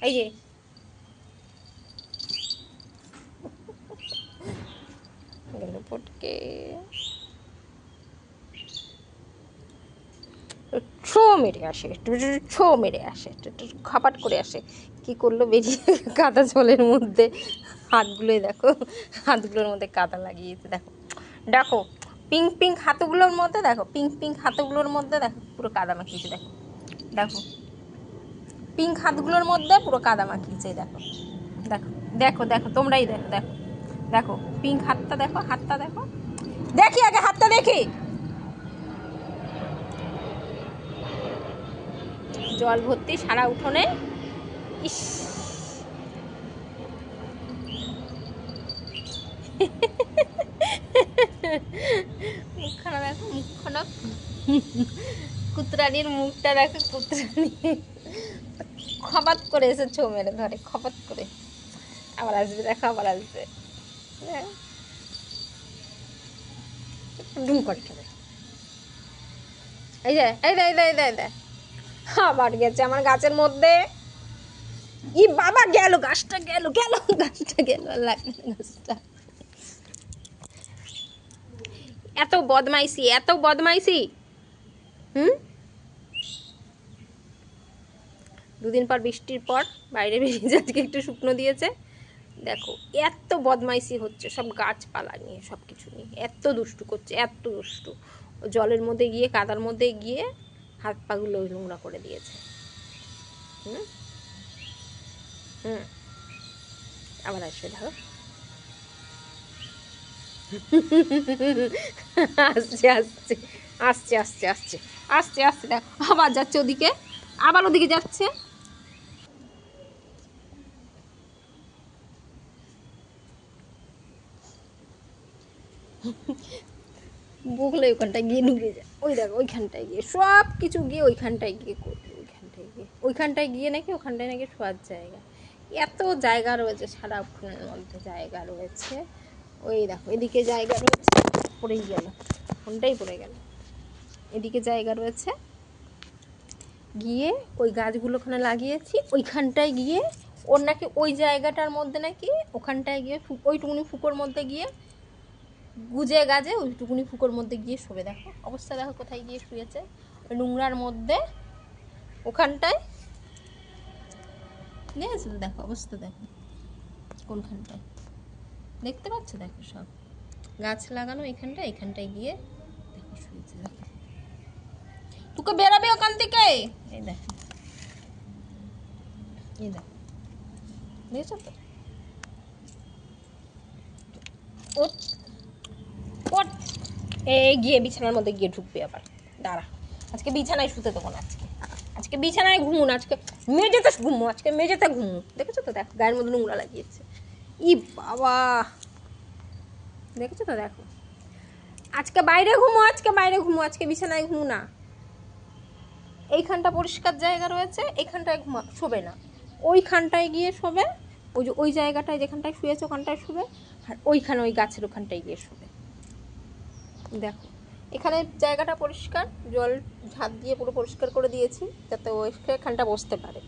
এই যে গেল পটকে ছো মেরে আসে, ছো মেরে আসে, খাপাট করে আসে। কি করলো, বেরিয়ে কাদা জলের মধ্যে হাতগুলোই দেখো, হাতগুলোর মধ্যে কাদা লাগিয়েছে। দেখো দেখো পিঙ্ক পিঙ্ক হাতগুলোর মধ্যে, দেখো পিঙ্ক পিঙ্ক হাতগুলোর মধ্যে দেখো পুরো কাদা মাখিয়েছে। দেখো দেখো পিঙ্ক হাতগুলোর মধ্যে পুরো কাদা মাখিয়েছে। দেখো দেখো দেখো দেখো তোমরাই দেখো, দেখো দেখো পিঙ্ক হাতটা দেখো, হাতটা দেখো, দেখি আগে হাতটা দেখি। জল ভর্তি সারা উঠোনে। ইস মুখখানা দেখো, মুখখানা কুতরানির মুখটা দেখো, কুতরানি খপাত করে এসে ছো মেরে ধরে, খপাত করে। আবার আসবে, দেখো আবার আসবে, ডুম করে খেলে। এই যে এই দে এই দে এই দে এই দে, আবার গেছে আমার গাছের মধ্যে। ই বাবা গেল গাছটা, গেল গেল গাছটা, গেল গাছটা। এত বদমাইশি, এত বদমাইশি। দুদিন পর, বৃষ্টির পর বাইরে বেরিয়েছে, আজকে একটু শুকনো দিয়েছে। দেখো এত বদমাইশি হচ্ছে সব গাছপালা নিয়ে, সব কিছু নিয়ে এত দুষ্টু করছে, এত দুষ্টু। জলের মধ্যে গিয়ে, কাদার মধ্যে গিয়ে হাত পাগুলো নোংরা করে দিয়েছে। হুম হুম আবার আসবে, দেখো আসছে আসছে আসছে আসছে আসছে আসছে আসছে, দেখো আবার যাচ্ছে ওদিকে, আবার ওদিকে যাচ্ছে। বগলে ওইখানটায় গিয়ে ঢুকে যায়, ওই দেখো ওইখানটায় গিয়ে সব কিছু গিয়ে ওইখানটায় গিয়ে করবে, ওইখানটায় গিয়ে নাকি ওখানটায় নাকি শোয়ার জায়গা। এত জায়গা রয়েছে সারা উঠোনের মধ্যে, জায়গা রয়েছে। ওই দেখো এদিকে জায়গা রয়েছে, পড়েই গেল, ফোনটাই পড়ে গেল। এদিকে জায়গা রয়েছে, গিয়ে ওই গাছগুলো ওখানে লাগিয়েছি, ওইখানটায় গিয়ে ওর নাকি ওই জায়গাটার মধ্যে নাকি ওখানটায় গিয়ে ওইটুকুনি ফুকোর মধ্যে গিয়ে গুজে গাজে ওইটুকুনি ফুকোর মধ্যে গিয়ে শোবে। দেখো অবস্থা, দেখো কোথায় গিয়ে শুয়েছে, ওই নোংরার মধ্যে, ওখানটায়। দেখেছো তো, দেখো অবস্থা, দেখো কোনখানটায় দেখতে পাচ্ছ, দেখো সব গাছ লাগানো এখানটায়, এখানটায় গিয়ে দেখো শুয়েছে। দেখো তোকে বেরাবে ওখান থেকে, এই দেখো, এই দেখো, দেখেছো তো, ওট ওট, এই গিয়ে বিছানার মধ্যে গিয়ে ঢুকবে আবার। দাঁড়া, আজকে বিছানায় শুতে দেবো না, আজকে আজকে বিছানায় ঘুমুন, আজকে মেঝেতে ঘুমো, আজকে মেঝেতে ঘুমো। দেখেছো তো, দেখো গায়ের মধ্যে নোংরা লাগিয়েছে। ই বাবা, দেখেছো তো, দেখো আজকে বাইরে ঘুমো, আজকে বাইরে ঘুমো, আজকে বিছানায় ঘুমো না। এইখানটা পরিষ্কার জায়গা রয়েছে, এইখানটায় শোবে না, ওইখানটায় গিয়ে শোবে। ওই যে ওই জায়গাটায় যেখানটায় শুয়েছে ওখানটায় শোবে, আর ওইখানে ওই গাছের ওখানটায় গিয়ে শোবে। দেখো এখানে জায়গাটা পরিষ্কার, জল ঝাঁট দিয়ে পুরো পরিষ্কার করে দিয়েছি যাতে ও এখানটা বসতে পারে,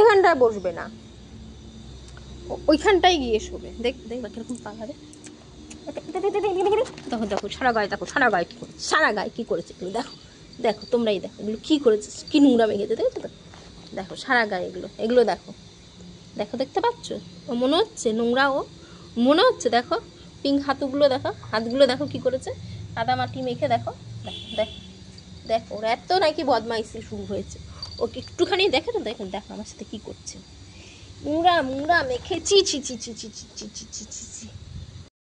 এখানটায় বসবে না, ওইখানটায় গিয়ে শোবে। দেখবা কিরকম পালাবে। দেখো দেখো সারা গায়ে, দেখো সারা গায়ে কী করেছে, সারা গায়ে কী করেছে এগুলো, দেখো দেখো তোমরাই দেখো এগুলো কী করেছে, কী নোংরা মেঘেছে, দেখো তো, দেখো সারা গায়ে এগুলো, এগুলো দেখো, দেখো দেখতে পাচ্ছ, ও মনে হচ্ছে নোংরা, ও মনে হচ্ছে। দেখো পিঙ্ক হাতগুলো দেখো, হাতগুলো দেখো কী করেছে, কাদা মাটি মেখে। দেখো দেখো দেখো দেখো ওর এত নাকি বদমাইশি শুরু হয়েছে, ওকে একটুখানি দেখে তো, দেখো দেখো আমার সাথে কী করছে, নোংরা নোংরা মেখে, চি চি চি চি চি চি চি চি চি চি।